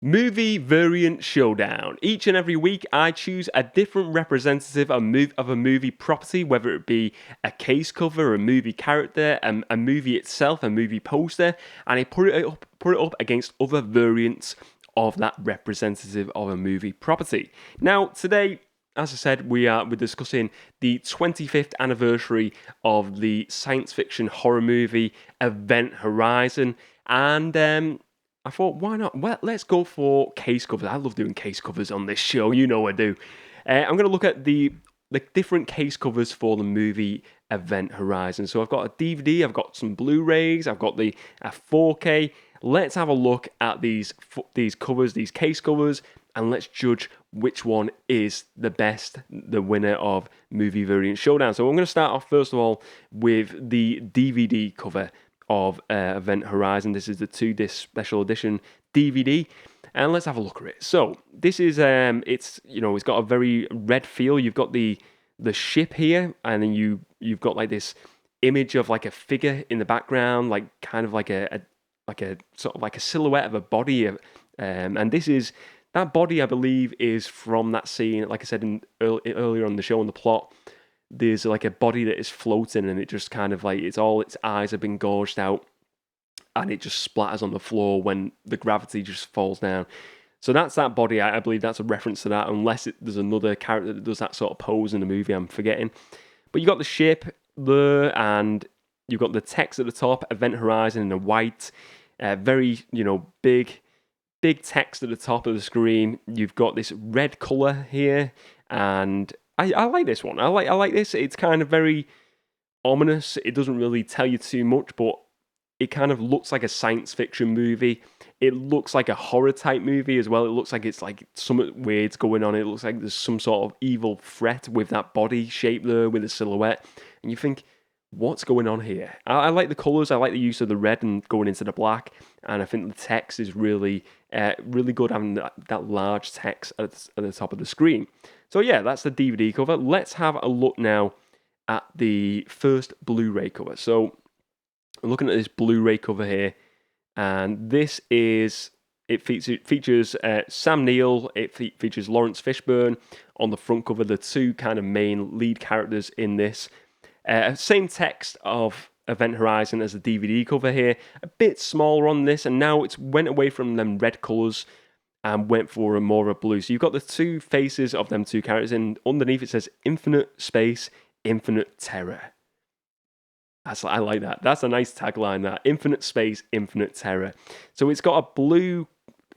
Movie Variant Showdown. Each and every week, I choose a different representative of a movie property, whether it be a case cover, a movie character, a movie itself, a movie poster, and I put it up against other variants of that representative of a movie property. Now, today, as I said, we're discussing the 25th anniversary of the science fiction horror movie Event Horizon, and I thought, why not? Well, let's go for case covers. I love doing case covers on this show. You know I do. I'm going to look at the different case covers for the movie Event Horizon. So I've got a DVD, I've got some Blu-rays, I've got a 4K. Let's have a look at these covers, these case covers, and let's judge which one is the best, the winner of Movie Variant Showdown. So I'm going to start off first of all with the DVD cover of Event Horizon. This is the 2-disc special edition DVD, and let's have a look at it. So this is it's got a very red feel. You've got the ship here, and then you've got like this image of like a figure in the background, like kind of like a sort of like a silhouette of a body, and this is that body, I believe, is from that scene. Like I said earlier on the show, in the plot, there's like a body that is floating, and it just kind of like its eyes have been gouged out, and it just splatters on the floor when the gravity just falls down. So that's that body. I believe that's a reference to that, unless there's another character that does that sort of pose in the movie. I'm forgetting. But you got the ship there, and you've got the text at the top, Event Horizon in a white, very big text at the top of the screen. You've got this red color here, and I like this one. I like this. It's kind of very ominous. It doesn't really tell you too much, but it kind of looks like a science fiction movie. It looks like a horror type movie as well. It looks like it's like something weird's going on. It looks like there's some sort of evil threat with that body shape there with a silhouette. And you think, what's going on here? I like the colours. I like the use of the red and going into the black. And I think the text is really good, having that large text at the top of the screen. So yeah, that's the DVD cover. Let's have a look now at the first Blu-ray cover. So I'm looking at this Blu-ray cover here, and this is, it features Sam Neill, it features Lawrence Fishburne on the front cover, the two kind of main lead characters in this. Same text of Event Horizon as the DVD cover here, a bit smaller on this, and now it's went away from them red colours and went for a more of a blue. So you've got the two faces of them two characters, and underneath it says Infinite Space, Infinite Terror. I like that. That's a nice tagline, that. Infinite Space, Infinite Terror. So it's got a blue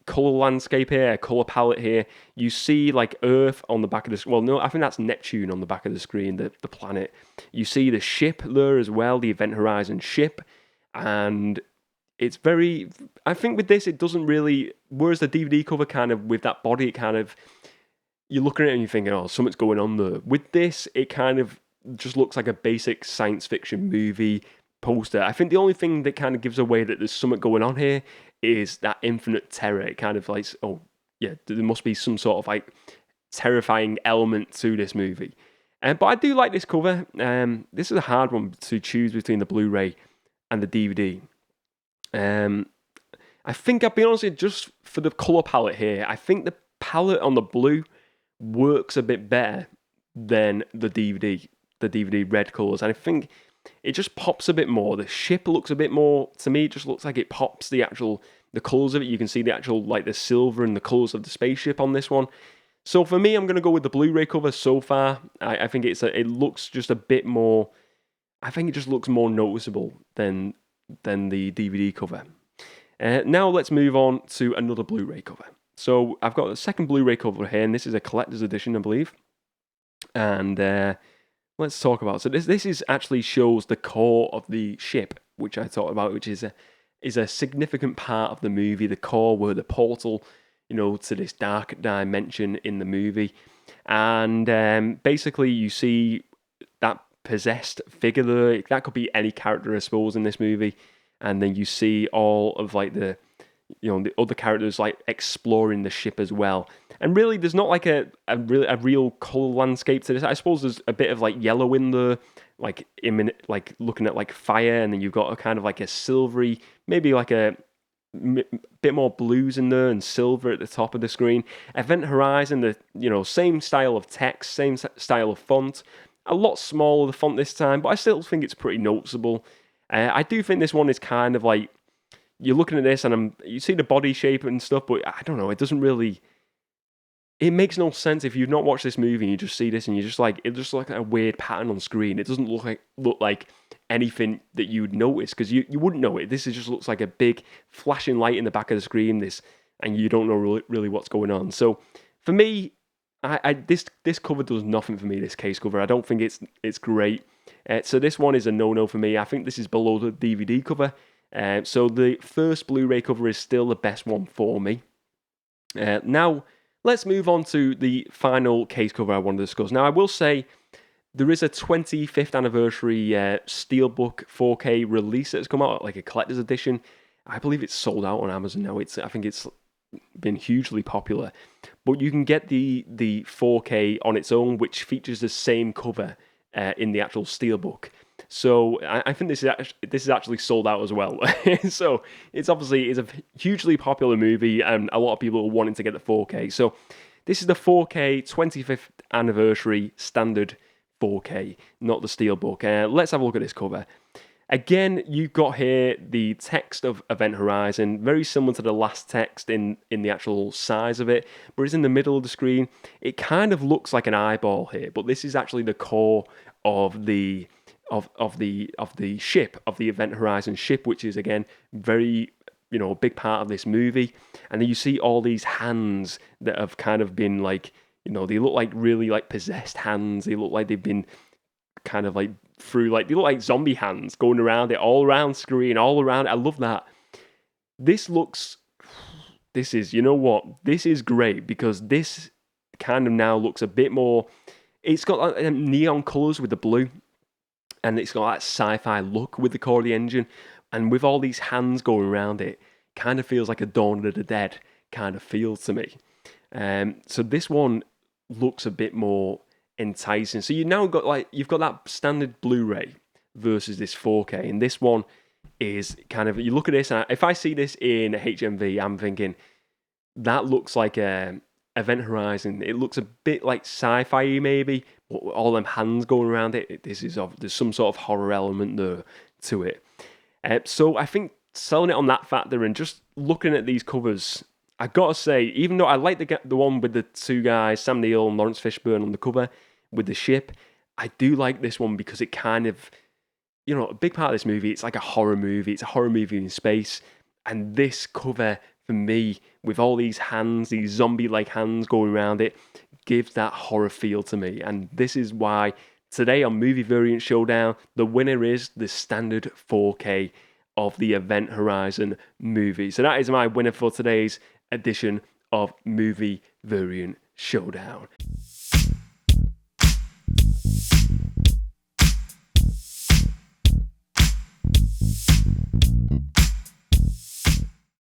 colour landscape here, a colour palette here. You see like Earth on the back of the... Well, no, I think that's Neptune on the back of the screen, the planet. You see the ship there as well, the Event Horizon ship. And it's very... I think with this, it doesn't really... Whereas the DVD cover kind of, with that body, it kind of... You're looking at it and you're thinking, oh, something's going on there. With this, it kind of just looks like a basic science fiction movie poster. I think the only thing that kind of gives away that there's something going on here is that infinite terror. It kind of like, oh, yeah, there must be some sort of like terrifying element to this movie. But I do like this cover. This is a hard one to choose between the Blu-ray and the DVD. I think, I'll be honest with you, just for the colour palette here, I think the palette on the blue works a bit better than the DVD red colours. And I think it just pops a bit more. The ship looks a bit more, to me, it just looks like it pops the colours of it. You can see the actual, like the silver and the colours of the spaceship on this one. So for me, I'm going to go with the Blu-ray cover so far. I think it looks just a bit more, I think it just looks more noticeable than the DVD cover. Now let's move on to another Blu-ray cover. So I've got a second Blu-ray cover here, and this is a collector's edition, I believe. And let's talk about. So this is actually shows the core of the ship, which I talked about, which is a significant part of the movie. The core, where the portal, to this dark dimension in the movie, and basically you see that possessed figure there. That could be any character, I suppose, in this movie, and then you see all of like the other characters like exploring the ship as well. And really, there's not like a real colour landscape to this. I suppose there's a bit of like yellow in there, like looking at like fire, and then you've got a kind of like a silvery, maybe like a bit more blues in there and silver at the top of the screen. Event Horizon, same style of text, same style of font. A lot smaller the font this time, but I still think it's pretty noticeable. I do think this one is kind of like, you're looking at this and you see the body shape and stuff, but I don't know, it doesn't really. It makes no sense if you've not watched this movie and you just see this and you're just like, it's just like a weird pattern on screen. It doesn't look like anything that you would notice, because you wouldn't know it. This just looks like a big flashing light in the back of the screen. And you don't know really what's going on. So for me, this cover does nothing for me. This case cover, I don't think it's great. So this one is a no for me. I think this is below the DVD cover. So the first Blu-ray cover is still the best one for me. Now, let's move on to the final case cover I want to discuss. Now, I will say there is a 25th anniversary Steelbook 4K release that's come out, like a collector's edition. I believe it's sold out on Amazon now. I think it's been hugely popular. But you can get the 4K on its own, which features the same cover in the actual Steelbook. So I think this is actually sold out as well. So it's a hugely popular movie, and a lot of people are wanting to get the 4K. So this is the 4K 25th anniversary standard 4K, not the Steelbook. Let's have a look at this cover. Again, you've got here the text of Event Horizon, very similar to the last text in the actual size of it, but it's in the middle of the screen. It kind of looks like an eyeball here, but this is actually the core of the ship, of the Event Horizon ship, which is again very, a big part of this movie. And then you see all these hands that have kind of been like, they look like really like possessed hands. They look like they've been kind of like through, like, they look like zombie hands going around it, all around screen, all around. I love that. This is, you know what? This is great, because this kind of now looks a bit more, it's got like neon colors with the blue, and it's got that sci-fi look with the core of the engine, and with all these hands going around it, kind of feels like a Dawn of the Dead kind of feel to me. So this one looks a bit more enticing. So you've got that standard Blu-ray versus this 4K, and this one is kind of, you look at this, and if I see this in a HMV, I'm thinking that looks like a Event Horizon. It looks a bit like sci-fi maybe, but all them hands going around it. There's some sort of horror element there to it. So I think selling it on that factor and just looking at these covers, I gotta say, even though I like the one with the two guys, Sam Neill and Lawrence Fishburne on the cover with the ship, I do like this one because it kind of, a big part of this movie, it's like a horror movie. It's a horror movie in space. And this cover, for me, with all these hands, these zombie-like hands going around it, gives that horror feel to me. And this is why today on Movie Variant Showdown, the winner is the standard 4K of the Event Horizon movie. So that is my winner for today's edition of Movie Variant Showdown.